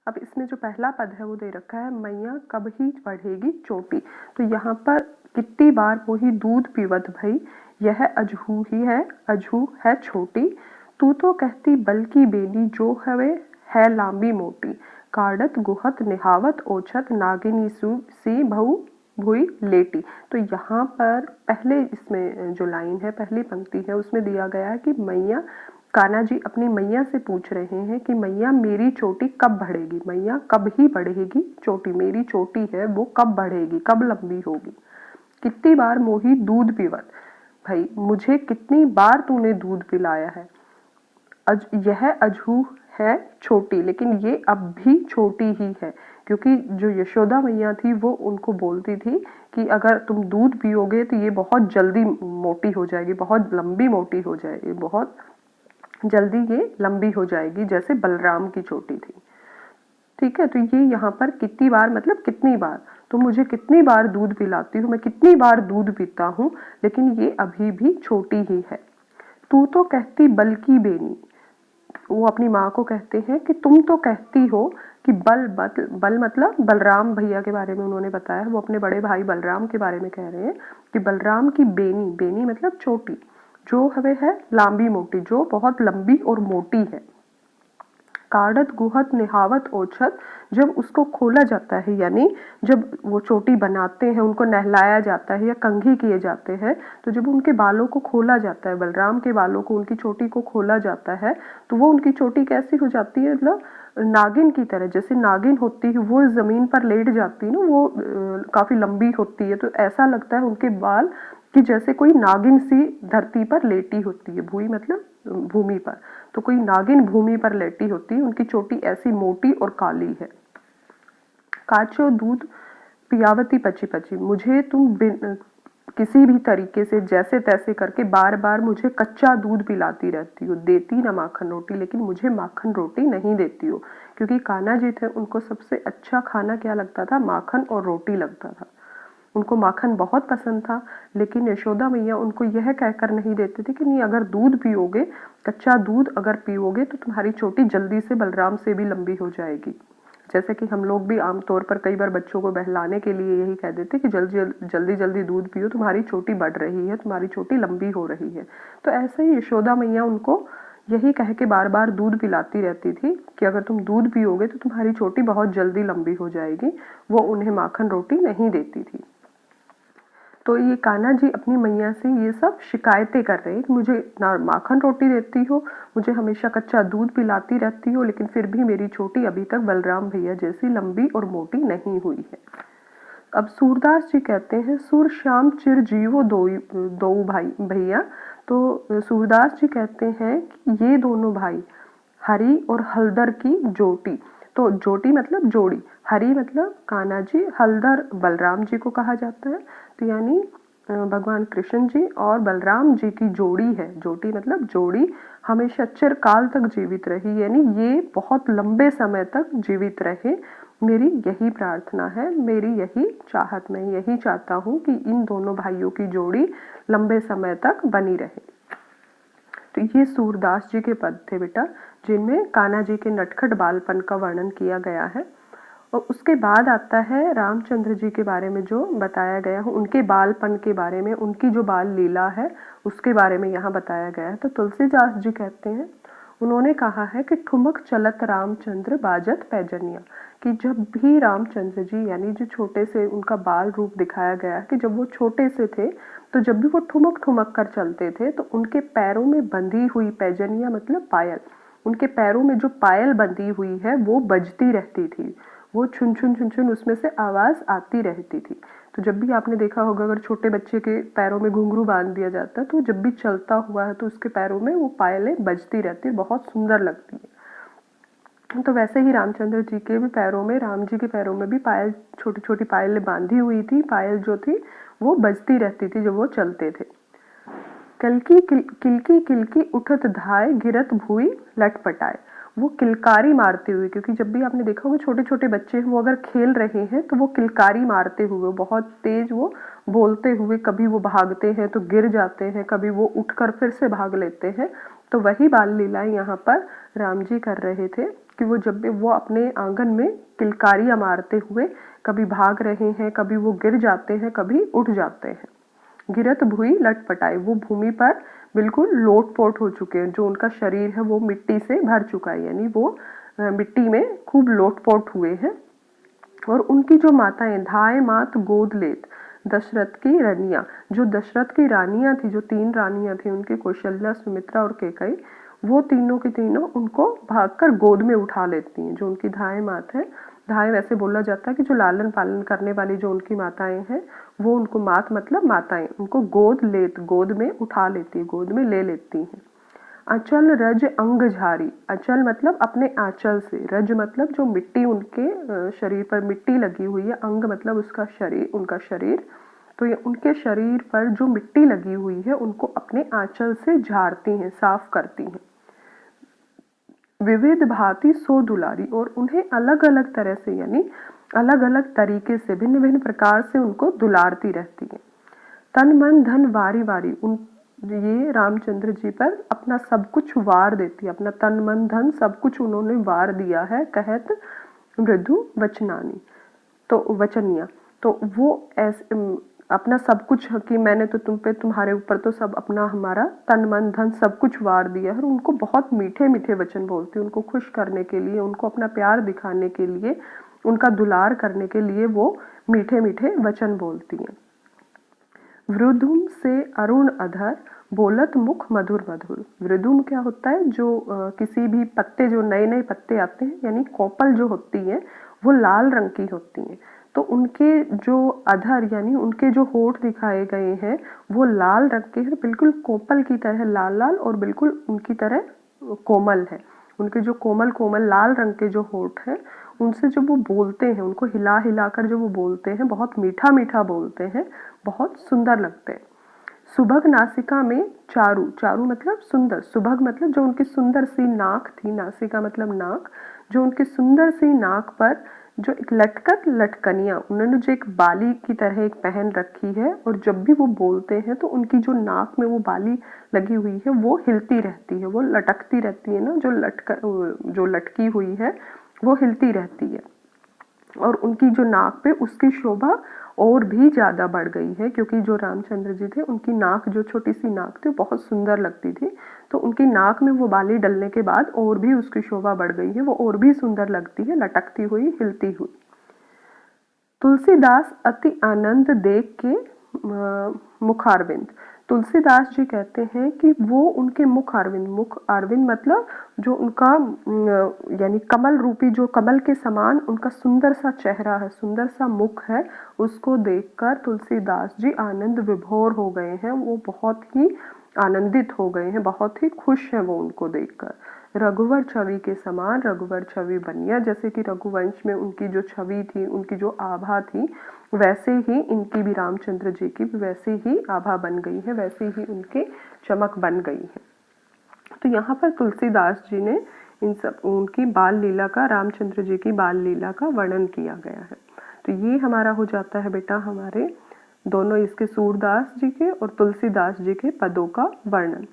अब इसमें जो पहला पद है वो दे रखा है मैया कब ही बढ़ेगी चोटी। तो यहाँ पर कितनी बार मोही दूध पीवत भई, यह अजहू ही है छोटी। तू तो कहती बल्कि बेनी जो हवे है लांबी मोटी, काढ़त गुहत निहावत ओछत नागिनी सी भऊ भुई लेटी। तो यहाँ पर पहले इसमें जो लाइन है, पहली पंक्ति है, उसमें दिया गया है कि मैया, कान्हा जी अपनी मैया से पूछ रहे हैं कि मैया मेरी चोटी कब बढ़ेगी, मैया कब ही बढ़ेगी चोटी, मेरी चोटी है वो कब बढ़ेगी, कब लंबी होगी। कितनी बार मोही दूध पीवत, भाई मुझे कितनी बार तूने दूध पिलाया है। यह अजहू है छोटी, लेकिन ये अब भी छोटी ही है, क्योंकि जो यशोदा मैया थी वो उनको बोलती थी कि अगर तुम दूध पियोगे तो ये बहुत जल्दी मोटी हो जाएगी, बहुत लंबी मोटी हो जाएगी, बहुत जल्दी ये लंबी हो जाएगी, जैसे बलराम की चोटी थी। ठीक है, तो ये यहाँ पर कितनी बार मतलब कितनी बार, तो मुझे कितनी बार दूध पिलाती हूँ, मैं कितनी बार दूध पीता हूँ, लेकिन ये अभी भी छोटी ही है। तू तो कहती बल्कि बेनी, वो अपनी माँ को कहते हैं कि तुम तो कहती हो कि बल मतलब बलराम भैया के बारे में उन्होंने बताया, वो अपने बड़े भाई बलराम के बारे में कह रहे हैं कि बलराम की बेनी, बेनी मतलब चोटी, जो हवे है लांबी मोटी, जो बहुत लंबी और मोटी है। काढ़त गुहत निहावत ओछत, जब उसको खोला जाता है, यानी जब वो चोटी बनाते हैं, उनको नहलाया जाता है या कंघी किए जाते हैं, तो जब उनके बालों को खोला जाता है, बलराम के बालों को, उनकी चोटी को खोला जाता है, तो वो उनकी चोटी कैसी हो जाती है, मतलब नागिन की तरह, जैसे नागिन होती है वो जमीन पर लेट जाती है ना, वो काफी लंबी होती है, तो ऐसा लगता है उनके बाल कि जैसे कोई नागिन सी धरती पर लेटी होती है, भूमि मतलब भूमि पर, तो कोई नागिन भूमि पर लेटी होती है, उनकी चोटी ऐसी मोटी और काली है। काचो दूध पियावती पची पची, मुझे तुम किसी भी तरीके से जैसे तैसे करके बार बार मुझे कच्चा दूध पिलाती रहती हो, देती ना माखन रोटी, लेकिन मुझे माखन रोटी नहीं देती हो, क्योंकि कान्हा जी थे, उनको सबसे अच्छा खाना क्या लगता था, माखन और रोटी लगता था। उनको माखन बहुत पसंद था, लेकिन यशोदा मैया उनको यह कहकर नहीं देते थे कि नहीं अगर दूध पियोगे, कच्चा दूध अगर पियोगे तो तुम्हारी चोटी जल्दी से बलराम से भी लंबी हो जाएगी। जैसे कि हम लोग भी आमतौर पर कई बार बच्चों को बहलाने के लिए यही कह देते कि जल्दी जल्दी दूध पियो, तुम्हारी चोटी बढ़ रही है, तुम्हारी चोटी लंबी हो रही है। तो ऐसे ही यशोदा मैया उनको यही कह के बार बार दूध पिलाती रहती थी कि अगर तुम दूध पियोगे तो तुम्हारी चोटी बहुत जल्दी लंबी हो जाएगी। वो उन्हें माखन रोटी नहीं देती थी। तो ये कान्हा जी अपनी मैया से ये सब शिकायतें कर रहे हैं कि मुझे ना माखन रोटी देती हो, मुझे हमेशा कच्चा दूध पिलाती रहती हो, लेकिन फिर भी मेरी चोटी अभी तक बलराम भैया जैसी लंबी और मोटी नहीं हुई है। अब सूरदास जी कहते हैं सुर श्याम चिर जीवो दो भाई भैया। तो सूरदास जी कहते हैं कि ये दोनों भाई हरि और हलदर की जोटी, तो जोटी मतलब जोड़ी, हरि मतलब कान्हा जी, हलदर बलराम जी को कहा जाता है, तो यानी भगवान कृष्ण जी और बलराम जी की जोड़ी है, जोटी मतलब जोड़ी, हमेशा चिरकाल तक जीवित रही, यानी ये बहुत लंबे समय तक जीवित रहे, मेरी यही प्रार्थना है, मेरी यही चाहत, मैं यही चाहता हूँ कि इन दोनों भाइयों की जोड़ी लंबे समय तक बनी रहे। तो ये सूरदास जी के पद थे बेटा, जिनमें कान्हा जी के नटखट बालपन का वर्णन किया गया है। और उसके बाद आता है रामचंद्र जी के बारे में जो बताया गया है, उनके बालपन के बारे में, उनकी जो बाल लीला है उसके बारे में यहाँ बताया गया है। तो तुलसीदास जी कहते हैं, उन्होंने कहा है कि ठुमक चलत रामचंद्र बाजत पैजनिया, कि जब भी रामचंद्र जी यानी जो छोटे से उनका बाल रूप दिखाया गया कि जब वो छोटे से थे, तो जब भी वो ठुमक ठुमक कर चलते थे तो उनके पैरों में बंधी हुई पैजनिया मतलब पायल, उनके पैरों में जो पायल बंधी हुई है वो बजती रहती थी, वो छुन छुन छुन छुन उसमें से आवाज आती रहती थी। तो जब भी आपने देखा होगा अगर छोटे बच्चे के पैरों में घुंघरू बांध दिया जाता है तो जब भी चलता हुआ है तो उसके पैरों में वो पायलें बजती रहती है, बहुत सुंदर लगती है। तो वैसे ही रामचंद्र जी के भी पैरों में, राम जी के पैरों में भी पायल, छोटी छोटी पायलें बांधी हुई थी, पायल जो थी वो बजती रहती थी जब वो चलते थे। कलकी किलकी किलकी उठत धाय गिरत भूई लटपटाए, वो किलकारी मारते हुए, क्योंकि जब भी आपने देखा होगा छोटे छोटे बच्चे वो अगर खेल रहे हैं तो वो किलकारी मारते हुए, बहुत तेज वो बोलते हुए, कभी वो भागते हैं तो गिर जाते हैं, कभी वो उठकर फिर से भाग लेते हैं। तो वही बाल लीलाएं यहाँ पर राम जी कर रहे थे कि वो जब भी वो अपने आंगन में किलकारियां मारते हुए कभी भाग रहे हैं, कभी वो गिर जाते हैं, कभी उठ जाते हैं। गिरत भुई लटपटाए, वो भूमि पर बिल्कुल लोटपोट हो चुके हैं, जो उनका शरीर है वो मिट्टी से भर चुका है, यानी वो मिट्टी में खूब लोटपोट हुए हैं। और उनकी जो माताएं, धाय मात गोद लेत, दशरथ की रानियां, जो दशरथ की रानियां थी, जो 3 रानियां थी उनकी, कौशल्या, सुमित्रा और कैकई, वो तीनों की तीनों उनको भागकर गोद में उठा लेती हैं। जो उनकी धाय मात है, धाय वैसे बोला जाता है कि जो लालन पालन करने वाली जो उनकी माताएं हैं, वो उनको मात मतलब माताएं, उनको गोद लेत, गोद में उठा लेती है, गोद में ले लेती हैं। अचल रज अंग झारी, अचल मतलब अपने आंचल से, रज मतलब जो मिट्टी उनके शरीर पर मिट्टी लगी हुई है, अंग मतलब उसका शरीर, उनका शरीर, तो ये उनके शरीर पर जो मिट्टी लगी हुई है उनको अपने आंचल से झाड़ती हैं, साफ करती हैं। विविध भांति सो दुलारी, और उन्हें अलग अलग तरह से, यानी अलग अलग तरीके से, भिन्न भिन्न प्रकार से उनको दुलारती रहती है। तन मन धन वारी वारी, उन ये रामचंद्र जी पर अपना सब कुछ वार देती है, अपना तन मन धन सब कुछ उन्होंने वार दिया है। कहत मृदु वचनानी, तो वचनिया, तो वो ऐसे अपना सब कुछ कि मैंने तो तुम पे, तुम्हारे ऊपर तो सब अपना हमारा तन मन धन सब कुछ वार दिया है। और उनको बहुत मीठे मीठे वचन बोलती है, उनको खुश करने के लिए, उनको अपना प्यार दिखाने के लिए, उनका दुलार करने के लिए वो मीठे मीठे वचन बोलती हैं। वृद्धुम से अरुण अधर, बोलत मुख मधुर मधुर। वृद्धुम क्या होता है, जो किसी भी पत्ते, जो नए नए पत्ते आते हैं, यानी कोपल जो होती है वो लाल रंग की होती हैं, तो उनके जो अधर यानी उनके जो होठ दिखाए गए हैं वो लाल रंग के हैं, बिल्कुल कोपल की तरह लाल लाल, और बिल्कुल उनकी तरह कोमल है। उनके जो कोमल कोमल लाल रंग के जो होठ हैं, उनसे जब वो बोलते हैं, उनको हिला हिला कर जब वो बोलते हैं, बहुत मीठा मीठा बोलते हैं, बहुत सुंदर लगते हैं। सुभग नासिका में चारु, चारु मतलब सुंदर, सुभग मतलब जो उनकी सुंदर सी नाक थी, नासिका मतलब नाक, जो उनकी सुंदर सी नाक पर जो एक लटकत लटकनियां, उन्होंने जो एक बाली की तरह एक पहन रखी है, और जब भी वो बोलते हैं तो उनकी जो नाक में वो बाली लगी हुई है वो हिलती रहती है, वो लटकती रहती है ना, जो लटकी हुई है वो हिलती रहती है। और उनकी जो नाक पे उसकी शोभा और भी ज्यादा बढ़ गई है, क्योंकि जो रामचंद्र जी थे उनकी नाक, जो छोटी सी नाक थी, बहुत सुंदर लगती थी, तो उनकी नाक में वो बाली डलने के बाद और भी उसकी शोभा बढ़ गई है, वो और भी सुंदर लगती है, लटकती हुई, हिलती हुई। तुलसीदास अति आनंद देख के मुखारविंद, तुलसीदास जी कहते हैं कि वो उनके मुख अरविंद, मुख अरविंद मतलब जो उनका यानी कमल रूपी, जो कमल के समान उनका सुंदर सा चेहरा है, सुंदर सा मुख है, उसको देखकर तुलसीदास जी आनंद विभोर हो गए हैं, वो बहुत ही आनंदित हो गए हैं, बहुत ही खुश हैं वो उनको देखकर। रघुवर छवि के समान रघुवर छवि बनिया, जैसे कि रघुवंश में उनकी जो छवि थी, उनकी जो आभा थी, वैसे ही इनकी भी, रामचंद्र जी की भी वैसे ही आभा बन गई है, वैसे ही उनके चमक बन गई है। तो यहाँ पर तुलसीदास जी ने इन सब उनकी बाल लीला का, रामचंद्र जी की बाल लीला का वर्णन किया गया है। तो ये हमारा हो जाता है बेटा हमारे दोनों, इसके सूरदास जी के और तुलसीदास जी के पदों का वर्णन।